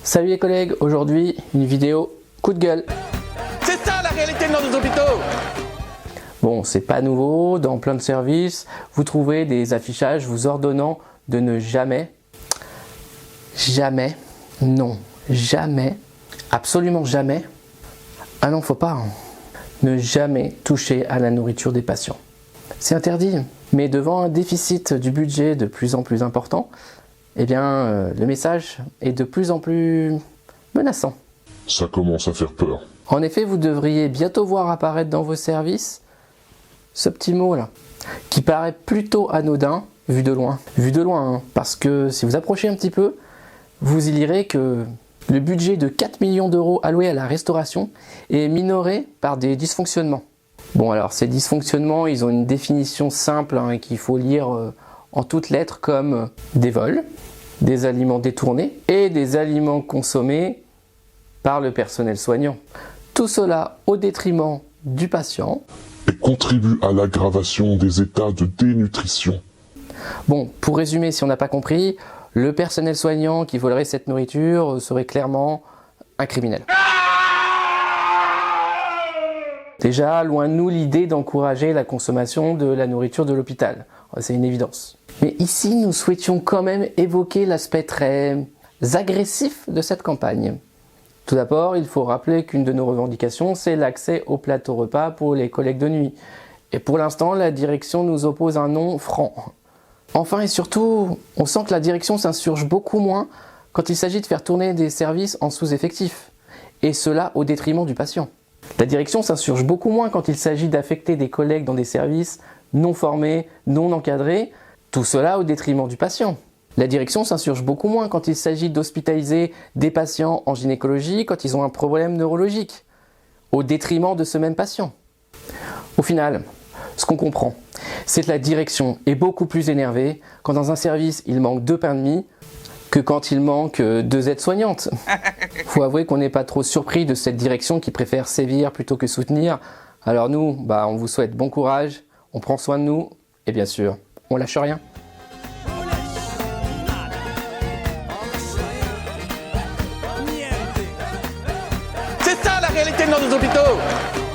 Salut les collègues, aujourd'hui une vidéo coup de gueule. C'est ça la réalité de nos hôpitaux. Bon, c'est pas nouveau, dans plein de services, vous trouvez des affichages vous ordonnant de ne jamais, absolument jamais, ah non, faut pas, ne jamais toucher à la nourriture des patients. C'est interdit, mais devant un déficit du budget de plus en plus important, eh bien, le message est de plus en plus menaçant. Ça commence à faire peur. En effet, vous devriez bientôt voir apparaître dans vos services ce petit mot là, qui paraît plutôt anodin vu de loin. Vu de loin, hein, parce que si vous approchez un petit peu, vous y lirez que le budget de 4 millions d'euros alloué à la restauration est minoré par des dysfonctionnements. Bon alors, ces dysfonctionnements, ils ont une définition simple hein, qu'il faut lire en toutes lettres comme des vols, des aliments détournés et des aliments consommés par le personnel soignant. Tout cela au détriment du patient. Et contribue à l'aggravation des états de dénutrition. Bon, pour résumer, si on n'a pas compris, le personnel soignant qui volerait cette nourriture serait clairement un criminel. Déjà, loin de nous l'idée d'encourager la consommation de la nourriture de l'hôpital. C'est une évidence. Mais ici, nous souhaitions quand même évoquer l'aspect très agressif de cette campagne. Tout d'abord, il faut rappeler qu'une de nos revendications, c'est l'accès au plateau repas pour les collègues de nuit. Et pour l'instant, la direction nous oppose un non franc. Enfin et surtout, on sent que la direction s'insurge beaucoup moins quand il s'agit de faire tourner des services en sous-effectif. Et cela au détriment du patient. La direction s'insurge beaucoup moins quand il s'agit d'affecter des collègues dans des services non formés, non encadrés, tout cela au détriment du patient. La direction s'insurge beaucoup moins quand il s'agit d'hospitaliser des patients en gynécologie quand ils ont un problème neurologique, au détriment de ce même patient. Au final, ce qu'on comprend, c'est que la direction est beaucoup plus énervée quand dans un service il manque 2 pains de mie que quand il manque 2 aides-soignantes. Faut avouer qu'on n'est pas trop surpris de cette direction qui préfère sévir plutôt que soutenir. Alors nous, on vous souhaite bon courage, on prend soin de nous et bien sûr, on lâche rien. C'est ça la réalité de nos hôpitaux.